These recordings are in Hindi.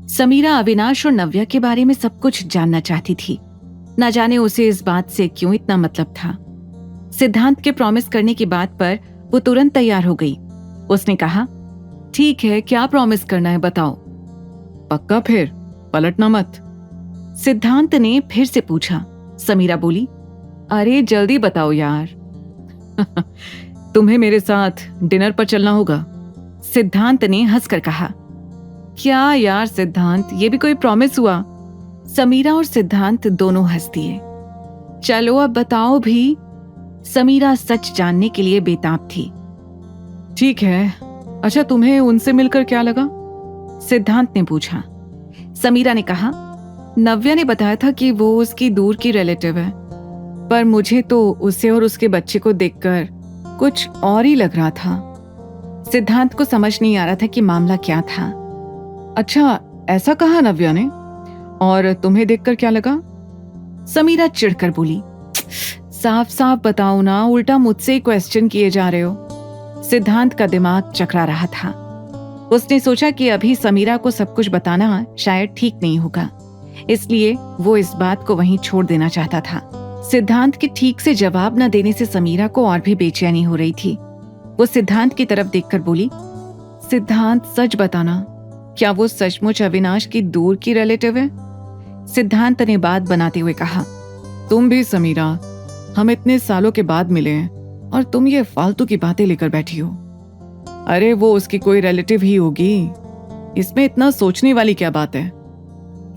समीरा अविनाश और नव्या के बारे में सब कुछ जानना चाहती थी। न जाने उसे इस बात से क्यों इतना मतलब था। सिद्धांत के प्रॉमिस करने की बात पर वो तुरंत तैयार हो गई। उसने कहा, ठीक है, क्या प्रॉमिस करना है बताओ। पक्का फिर पलटना मत। सिद्धांत ने फिर से पूछा। समीरा बोली, अरे जल्दी बताओ यार। तुम्हें मेरे साथ डिनर पर चलना होगा। सिद्धांत ने हंसकर कहा। क्या यार सिद्धांत, ये भी कोई प्रॉमिस हुआ। समीरा और सिद्धांत दोनों हंस दिए। चलो अब बताओ भी। समीरा सच जानने के लिए बेताब थी। ठीक है, अच्छा तुम्हें उनसे मिलकर क्या लगा। सिद्धांत ने पूछा। समीरा ने कहा, नव्या ने बताया था कि वो उसकी दूर की रिलेटिव है, पर मुझे तो उसे और उसके बच्चे को देखकर कुछ और ही लग रहा था। सिद्धांत को समझ नहीं आ रहा था कि मामला क्या था। अच्छा, ऐसा कहा नव्या ने, और तुम्हें देखकर क्या लगा। समीरा चिढ़कर बोली, साफ साफ बताओ ना, उल्टा मुझसे क्वेश्चन किए जा रहे हो। सिद्धांत का दिमाग चकरा रहा था। उसने सोचा कि अभी समीरा को सब कुछ बताना शायद ठीक नहीं होगा, इसलिए वो इस बात को वहीं छोड़ देना चाहता था। सिद्धांत के ठीक से जवाब न देने से समीरा को और भी बेचैनी हो रही थी। वो सिद्धांत की तरफ देखकर बोली, सिद्धांत सच बताना, क्या वो सचमुच अविनाश की दूर की रिलेटिव है। सिद्धांत ने बात बनाते हुए कहा, तुम भी समीरा, हम इतने सालों के बाद मिले हैं और तुम ये फालतू की बातें लेकर बैठी हो। अरे वो उसकी कोई रिलेटिव ही होगी, इसमें इतना सोचने वाली क्या बात है।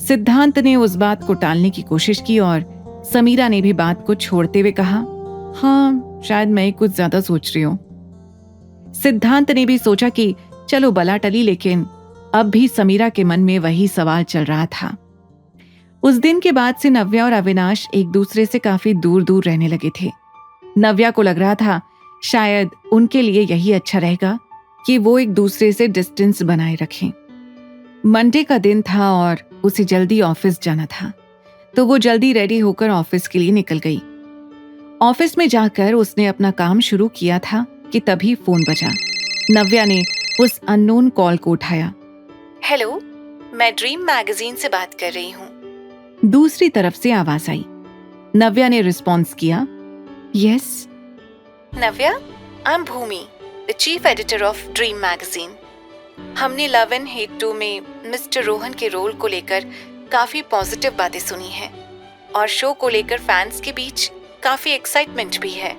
सिद्धांत ने उस बात को टालने की कोशिश की और समीरा ने भी बात को छोड़ते हुए कहा, हाँ शायद मैं ही कुछ ज्यादा सोच रही हूं। सिद्धांत ने भी सोचा कि चलो बला टली, लेकिन अब भी समीरा के मन में वही सवाल चल रहा था। उस दिन के बाद से नव्या और अविनाश एक दूसरे से काफी दूर दूर रहने लगे थे। नव्या को लग रहा था शायद उनके लिए यही अच्छा रहेगा कि वो एक दूसरे से डिस्टेंस बनाए रखें। मंडे का दिन था और उसे जल्दी ऑफिस जाना था, तो वो जल्दी रेडी होकर ऑफिस के लिए निकल गई। ऑफिस में जाकर उसने अपना काम शुरू किया था कि तभी फोन बजा। नव्या ने उस अननोन कॉल को उठाया। हेलो, मैं ड्रीम मैगजीन से बात कर रही हूँ। दूसरी तरफ से आवाज आई। नव्या ने रिस्पॉन्स किया, yes. Navya, I am Bhoomi, the chief editor of Dream Magazine. हमने लव एंड हेट 2 में मिस्टर रोहन के रोल को लेकर काफी पॉजिटिव बातें सुनी हैं और शो को लेकर फैंस के बीच काफी एक्साइटमेंट भी है।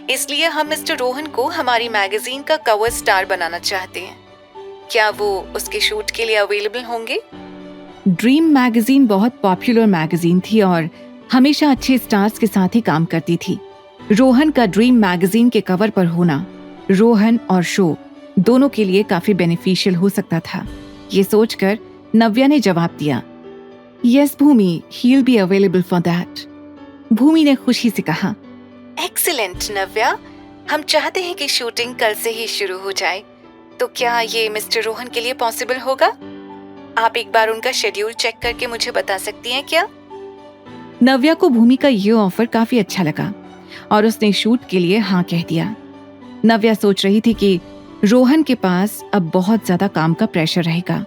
इसलिए हम मिस्टर रोहन को हमारी मैगजीन का कवर स्टार बनाना चाहते हैं। क्या वो उसके शूट के लिए अवेलेबल होंगे? ड्रीम मैगजीन बहुत पॉपुलर मैगजीन थी और हमेशा अच्छे स्टार्स के साथ ही काम करती थी। रोहन का ड्रीम मैगजीन के कवर पर होना रोहन और शो दोनों के लिए काफी बेनिफिशियल हो सकता था। ये सोचकर नव्या ने जवाब दिया, yes Bhumi, he will be available for that. Bhumi ने खुशी से कहा, एक्सीलेंट नव्या, हम चाहते हैं कि शूटिंग कल से ही शुरू हो जाए, तो क्या ये मिस्टर रोहन के लिए पॉसिबल होगा? आप एक बार उनका शेड्यूल चेक करके मुझे बता सकती हैं क्या? नव्या को भूमि का ये ऑफर काफी अच्छा लगा और उसने शूट के लिए हाँ कह दिया। नव्या सोच रही थी कि रोहन के पास अब बहुत ज्यादा काम का प्रेशर रहेगा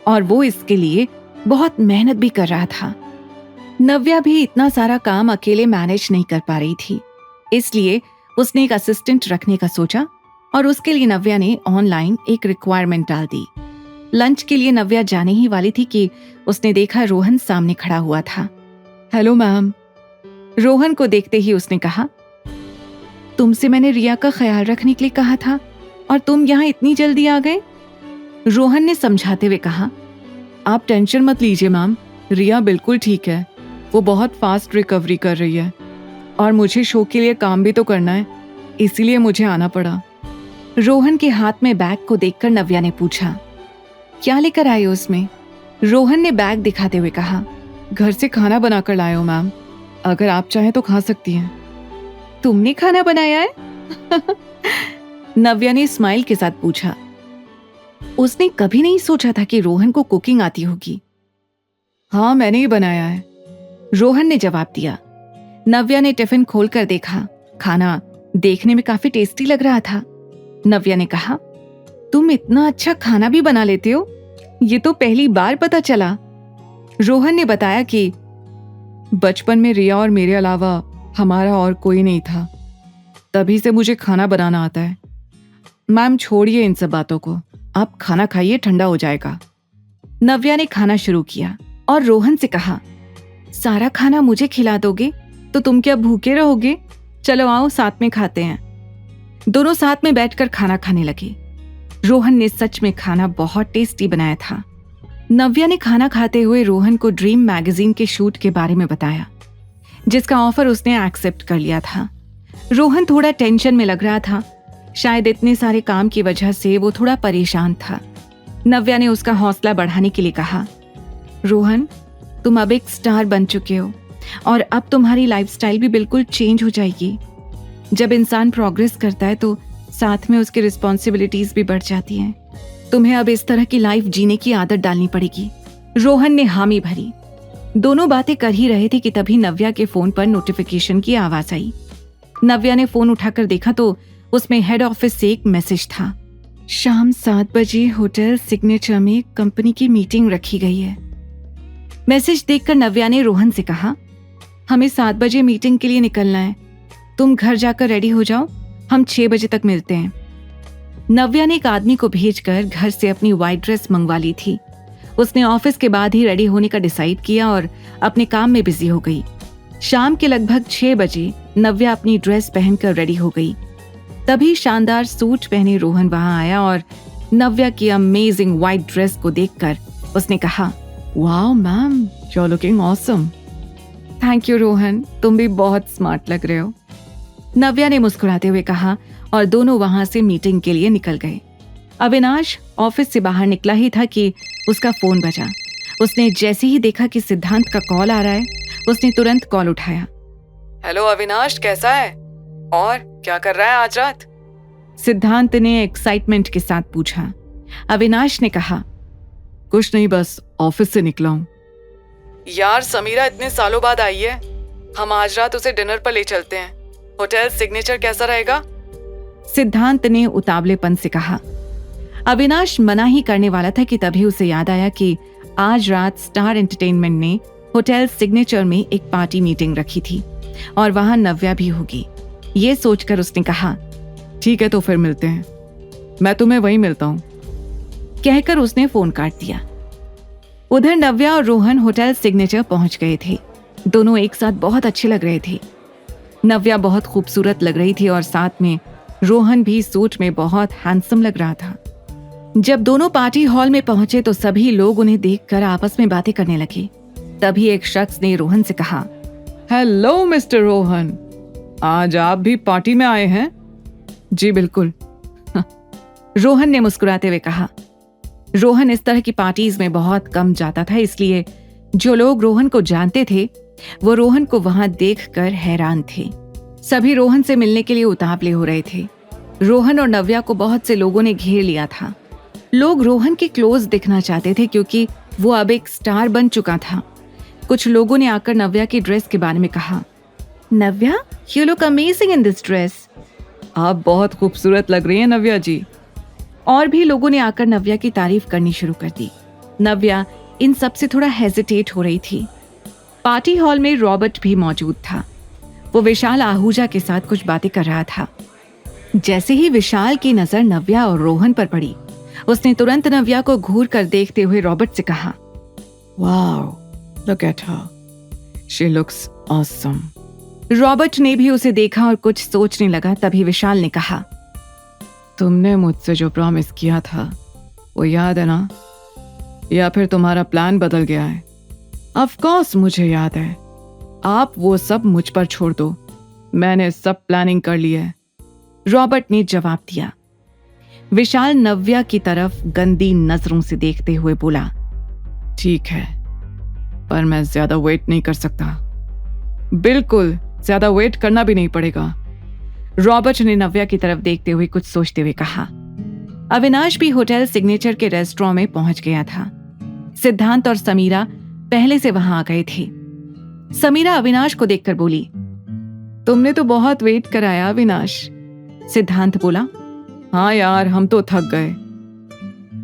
और वो इसके लिए बहुत मेहनत भी कर रहा था। नव्या भी इतना सारा काम अकेले मैनेज नहीं कर पा रही थी, इसलिए उसने एक असिस्टेंट रखने का सोचा और उसके लिए नव्या ने ऑनलाइन एक रिक्वायरमेंट डाल दी। लंच के लिए नव्या जाने ही वाली थी कि उसने देखा रोहन सामने खड़ा हुआ था। Hello ma'am. रोहन को देखते ही उसने कहा, तुमसे मैंने रिया का ख्याल रखने के लिए कहा था और तुम यहाँ इतनी जल्दी आ गए। रोहन ने समझाते हुए कहा, आप टेंशन मत लीजिए मैम, रिया बिल्कुल ठीक है, वो बहुत फास्ट रिकवरी कर रही है और मुझे शो के लिए काम भी तो करना है, इसीलिए मुझे आना पड़ा। रोहन के हाथ में बैग को देखकर नव्या ने पूछा, क्या लेकर आए हो उसमें? रोहन ने बैग दिखाते हुए कहा, घर से खाना बनाकर लाए हो मैम, अगर आप चाहें तो खा सकती हैं। तुमने खाना बनाया है? नव्या ने स्माइल के साथ पूछा। उसने कभी नहीं सोचा था कि रोहन को कुकिंग आती होगी। हाँ मैंने ही बनाया है, रोहन ने जवाब दिया। नव्या ने टिफिन खोलकर देखा, खाना देखने में काफी टेस्टी लग रहा था। नव्या ने कहा, तुम इतना अच्छा खाना भी बना लेते हो? ये तो पहली बार पता चला। रोहन ने बताया कि बचपन में रिया और मेरे अलावा हमारा और कोई नहीं था, तभी से मुझे खाना बनाना आता है। मैम छोड़िए इन सब बातों को, आप खाना खाइए, ठंडा हो जाएगा। नव्या ने खाना शुरू किया और रोहन से कहा, सारा खाना मुझे खिला दोगे तो तुम क्या भूखे रहोगे? चलो आओ साथ में खाते हैं। दोनों साथ में बैठकर खाना खाने लगे। रोहन ने सच में खाना बहुत टेस्टी बनाया था। नव्या ने खाना खाते हुए रोहन को ड्रीम मैगजीन के शूट के बारे में बताया, जिसका ऑफर उसने एक्सेप्ट कर लिया था। रोहन थोड़ा टेंशन में लग रहा था, शायद इतने सारे काम की वजह से वो थोड़ा परेशान था। नव्या ने उसका हौसला बढ़ाने के लिए कहा, रोहन तुम अब एक स्टार बन चुके हो और अब तुम्हारी लाइफस्टाइल भी बिल्कुल चेंज हो जाएगी। जब इंसान प्रोग्रेस करता है तो साथ में उसकी रिस्पॉन्सिबिलिटीज भी बढ़ जाती हैं। तुम्हें अब इस तरह की लाइफ जीने की आदत डालनी पड़ेगी। रोहन ने हामी भरी। दोनों बातें कर ही रहे थे कि तभी नव्या के फोन पर नोटिफिकेशन की आवाज आई। नव्या ने फोन उठाकर देखा तो उसमें हेड ऑफिस से एक मैसेज था, शाम 7 बजे होटल सिग्नेचर में कंपनी की मीटिंग रखी गई है। मैसेज देखकर नव्या ने रोहन से कहा, हमें 7 बजे मीटिंग के लिए निकलना है, तुम घर जाकर रेडी हो जाओ, हम 6 बजे तक मिलते हैं। नव्या ने एक आदमी को भेजकर घर से अपनी व्हाइट ड्रेस मंगवा ली थी। उसने ऑफिस के बाद ही रेडी होने का डिसाइड किया और अपने काम में बिजी हो गई। शाम के लगभग 6 बजे नव्या अपनी ड्रेस पहनकर रेडी हो गई। तभी शानदार सूट पहने रोहन वहां आया और नव्या की अमेजिंग व्हाइट ड्रेस को देखकर उसने कहा, wow ma'am, you are looking awesome. Thank you Rohan, तुम भी बहुत स्मार्ट लग रहे हो, नव्या ने मुस्कुराते हुए कहा और दोनों वहां से मीटिंग के लिए निकल गए। अविनाश ऑफिस से बाहर निकला ही था कि उसका फोन बजा। उसने जैसे ही देखा कि सिद्धांत का कॉल आ रहा है, उसने तुरंत कॉल उठाया। हेलो अविनाश, कैसा है और क्या कर रहा है आज रात? सिद्धांत ने एक्साइटमेंट के साथ पूछा। अविनाश ने कहा, कुछ नहीं, बस ऑफिस से निकला हूँ। यार समीरा इतने सालों बाद आई है, हम आज रात उसे डिनर पर ले चलते हैं। होटल सिग्नेचर कैसा रहेगा? सिद्धांत ने उतावलेपन से कहा। अविनाश मना ही करने वाला था कि तभी उसे याद आया कि आज रात स्टार एंटरटेनमेंट ने होटल सिग्नेचर में एक पार्टी मीटिंग रखी थी और वहां नव्या भी होगी। ये सोचकर उसने कहा, ठीक है तो फिर मिलते हैं, मैं तुम्हें वहीं मिलता हूँ, कहकर उसने फोन काट दिया। उधर नव्या और रोहन होटल सिग्नेचर पहुंच गए थे। दोनों एक साथ बहुत अच्छे लग रहे थे। नव्या बहुत खूबसूरत लग रही थी और साथ में रोहन भी सूट में बहुत हैंडसम लग रहा था। जब दोनों पार्टी हॉल में पहुंचे तो सभी लोग उन्हें देखकर आपस में बातें करने लगे। तभी एक शख्स ने रोहन से कहा, हेलो मिस्टर रोहन, आज आप भी पार्टी में आए हैं? जी बिल्कुल, रोहन ने मुस्कुराते हुए कहा। रोहन इस तरह की पार्टीज में बहुत कम जाता था, इसलिए जो लोग रोहन को जानते थे वो रोहन को वहां देखकर हैरान थे। सभी रोहन से मिलने के लिए उतावले हो रहे थे। रोहन और नव्या को बहुत से लोगों ने घेर लिया था। लोग रोहन के क्लोज दिखना चाहते थे क्योंकि वो अब एक स्टार बन चुका था। कुछ लोगों ने आकर नव्या की ड्रेस के बारे में कहा, Navya, you look amazing in this dress. आप बहुत खूबसूरत लग रही हैं नव्या जी। और भी लोगों ने आकर नव्या की तारीफ करनी शुरू कर दी। नव्या इन सब से थोड़ा हेजिटेट हो रही थी। पार्टी हॉल में रॉबर्ट भी मौजूद था। वो विशाल आहूजा के साथ कुछ बातें कर रहा था। जैसे ही विशाल की नजर नव्या और रोहन पर पड़ी, उसने तुरंत नव्या को घूर कर देखते हुए रॉबर्ट से कहा, wow, look at her, she looks awesome. Robert ने भी उसे देखा और कुछ सोचने लगा। तभी विशाल ने कहा, तुमने मुझसे जो प्रॉमिस किया था वो याद है ना? या फिर तुम्हारा प्लान बदल गया है? ऑफ कोर्स मुझे याद है। आप वो सब मुझ पर छोड़ दो, मैंने सब प्लानिंग कर ली है, रॉबर्ट ने जवाब दिया। विशाल नव्या की तरफ गंदी नजरों से देखते हुए बोला, ठीक है, पर मैं ज्यादा वेट नहीं कर सकता। बिल्कुल, ज्यादा वेट करना भी नहीं पड़ेगा, रॉबर्ट ने नव्या की तरफ देखते हुए कुछ सोचते हुए कहा। अविनाश भी होटल सिग्नेचर के रेस्टोरेंट में पहुंच गया था। सिद्धांत और समीरा पहले से वहां आ गए थे। समीरा अविनाश को देखकर बोली, तुमने तो बहुत वेट कराया अविनाश। सिद्धांत बोला, हाँ यार, हम तो थक गए।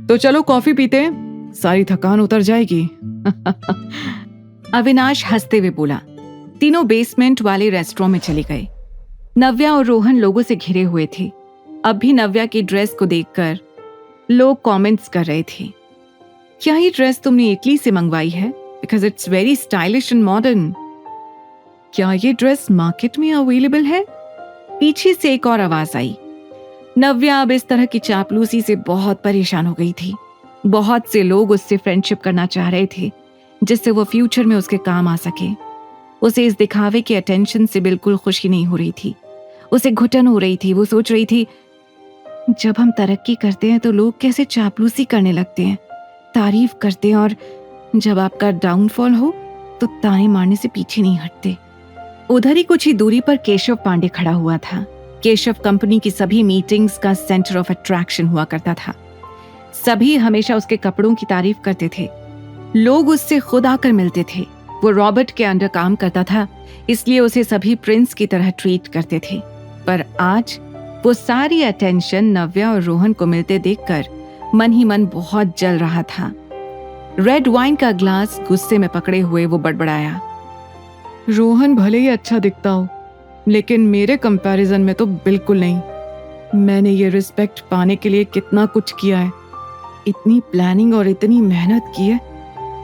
तो चलो कॉफी पीते हैं, सारी थकान उतर जाएगी। अविनाश हंसते हुए बोला। तीनों बेसमेंट वाले रेस्टोरेंट में चले गए। नव्या और रोहन लोगों से घिरे हुए थे। अब भी नव्या की ड्रेस को देखकर लोग कमेंट्स कर रहे थे। क्या ये ड्रेस तुमने इटली से मंगवाई है? Because it's very stylish and modern. क्या ये ड्रेस मार्केट में अवेलेबल है? पीछे से एक और आवाज आई। नव्या अब इस तरह की चापलूसी से बहुत परेशान हो गई थी। बहुत से लोग उससे फ्रेंडशिप करना चाह रहे थे जिससे वो फ्यूचर में उसके काम आ सके। उसे इस दिखावे के अटेंशन से बिल्कुल खुशी नहीं हो रही थी। उसे घुटन हो रही थी। वो सोच रही थी, जब हम तरक्की करते हैं तो लोग कैसे चापलूसी करने लगते हैं, तारीफ करते हैं, और जब आपका डाउनफॉल हो तो ताने मारने से पीछे नहीं हटते। उधर ही कुछ ही दूरी पर केशव पांडे खड़ा हुआ था। केशव कंपनी की सभी मीटिंग्स का सेंटर ऑफ अट्रैक्शन हुआ करता था। सभी हमेशा उसके कपड़ों की तारीफ करते थे। लोग उससे खुद आकर मिलते थे। वो रॉबर्ट के अंडर काम करता था, इसलिए उसे सभी प्रिंस की तरह ट्रीट करते थे। पर आज वो सारी अटेंशन नव्या और रोहन को मिलते देखकर मन ही मन बहुत जल रहा था। रेड वाइन का ग्लास गुस्से में पकड़े हुए वो बड़बड़ाया। रोहन भले ही अच्छा दिखता हो, लेकिन मेरे कंपैरिजन में तो बिल्कुल नहीं। मैंने ये रिस्पेक्ट पाने के लिए कितना कुछ किया है, इतनी प्लानिंग और इतनी मेहनत की है,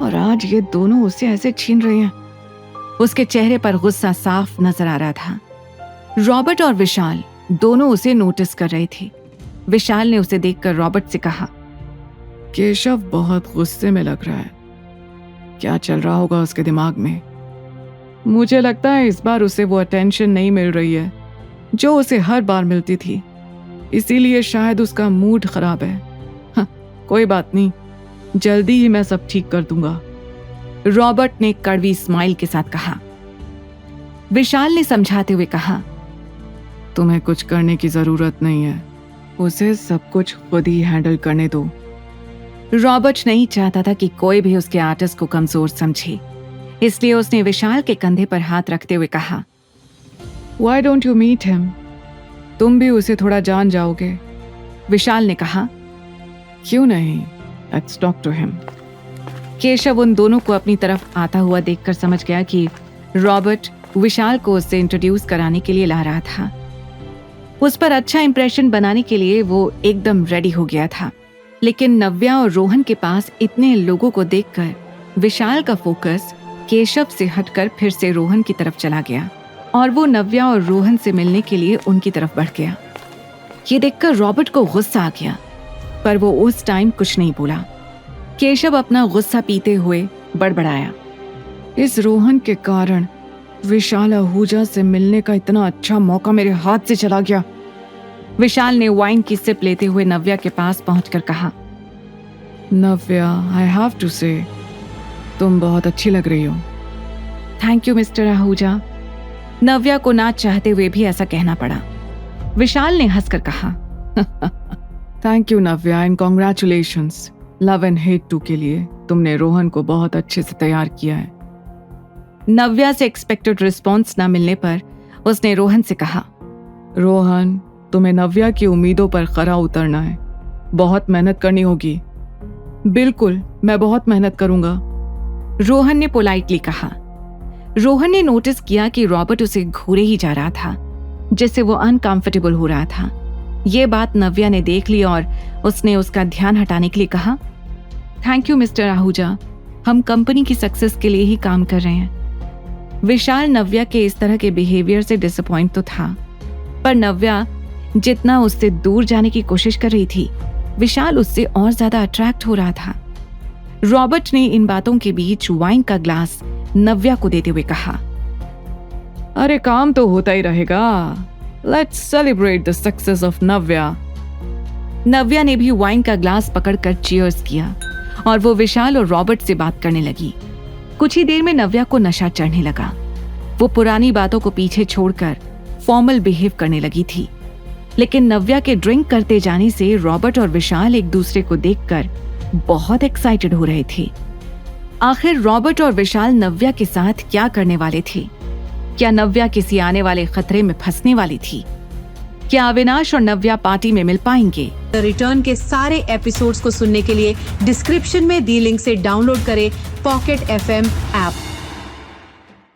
और आज ये दोनों उसे ऐसे छीन रहे हैं। उसके चेहरे पर गुस्सा साफ नजर आ रहा था। रॉबर्ट और विशाल दोनों उसे नोटिस कर रहे थे। विशाल ने उसे देखकर रॉबर्ट से कहा, केशव बहुत गुस्से में लग रहा है। क्या चल रहा होगा उसके दिमाग में? मुझे लगता है इस बार उसे वो अटेंशन नहीं मिल रही है जो उसे हर बार मिलती थी, इसीलिए शायद उसका मूड खराब है। हाँ, कोई बात नहीं, जल्दी ही मैं सब ठीक कर दूंगा, रॉबर्ट ने कड़वी स्माइल के साथ कहा। विशाल ने समझाते हुए कहा, तुम्हें कुछ करने की जरूरत नहीं है, उसे सब कुछ खुद ही हैंडल करने दो। रॉबर्ट नहीं चाहता था कि कोई भी उसके आर्टिस्ट को कमजोर समझे, इसलिए उसने विशाल के कंधे पर हाथ रखते हुए कहा, Why don't you meet him? तुम भी उसे थोड़ा जान जाओगे। विशाल ने कहा, क्यों नहीं, Let's talk to him. Keshav उन दोनों को अपनी तरफ आता हुआ देखकर समझ गया कि रॉबर्ट विशाल को उससे इंट्रोड्यूस कराने के लिए ला रहा था। उस पर अच्छा इंप्रेशन बनाने के लिए वो एकदम रेडी हो गया था। लेकिन नव्या और रोहन के पास इतने लोगों को देखकर विशाल का फोकस केशव से हटकर फिर से रोहन की तरफ चला गया और वो नव्या और रोहन से मिलने के लिए उनकी तरफ बढ़ गया। ये देखकर रॉबर्ट को गुस्सा आ गया, पर वो उस टाइम कुछ नहीं बोला। केशव अपना गुस्सा पीते हुए बड़बड़ाया, इस रोहन के कारण विशाल आहूजा से मिलने का इतना अच्छा मौका मेरे हाथ से चला गया। विशाल ने वाइन की सिप लेते हुए नव्या के पास पहुंचकर कहा, नव्या, आई हैव टू से, तुम बहुत अच्छी लग रही हो। Thank you mister Ahuja. Navya को ना चाहते हुए भी ऐसा कहना पड़ा। विशाल ने हंसकर कहा, thank you Navya and congratulations. Love and Hate 2 के लिए तुमने रोहन को बहुत अच्छे से तैयार किया है। नव्या से एक्सपेक्टेड रिस्पॉन्स ना मिलने पर उसने रोहन से कहा, रोहन, तुम्हें नव्या की उम्मीदों पर खरा उतरना है, बहुत मेहनत करनी होगी। बिल्कुल, मैं बहुत मेहनत करूंगा, रोहन ने पोलाइटली कहा। रोहन ने नोटिस किया कि रॉबर्ट उसे घूरे ही जा रहा था, जिससे वो अनकंफर्टेबल हो रहा था। ये बात नव्या ने देख ली और उसने उसका ध्यान हटाने के लिए कहा, थैंक यू मिस्टर आहूजा, हम कंपनी की सक्सेस के लिए ही काम कर रहे हैं। विशाल नव्या के इस तरह के बिहेवियर से डिसअपॉइंट तो था, पर नव्या जितना उससे दूर जाने की कोशिश कर रही थी, विशाल उससे और ज्यादा अट्रैक्ट हो रहा था। रॉबर्ट ने इन बातों के बीच वाइन का ग्लास नव्या को देते हुए कहा, अरे काम तो होता ही रहेगा, let's celebrate the success of Navya. Navya ने भी वाइन का ग्लास पकड़कर चीयर्स किया और वो विशाल और रॉबर्ट से बात करने लगी। कुछ ही देर में नव्या को नशा चढ़ने लगा। वो पुरानी बातों को पीछे छोड़कर फॉर्मल बिहेव करने लगी थी। लेकिन नव्या के ड्रिंक करते जाने से रॉबर्ट और विशाल एक दूसरे को देखकर बहुत एक्साइटेड हो रहे थे। आखिर रॉबर्ट और विशाल नव्या के साथ क्या करने वाले थे? क्या नव्या किसी आने वाले खतरे में फंसने वाली थी? क्या अविनाश और नव्या पार्टी में मिल पाएंगे? द रिटर्न के सारे एपिसोड्स को सुनने के लिए डिस्क्रिप्शन में दी लिंक से डाउनलोड करें पॉकेट FM ऐप।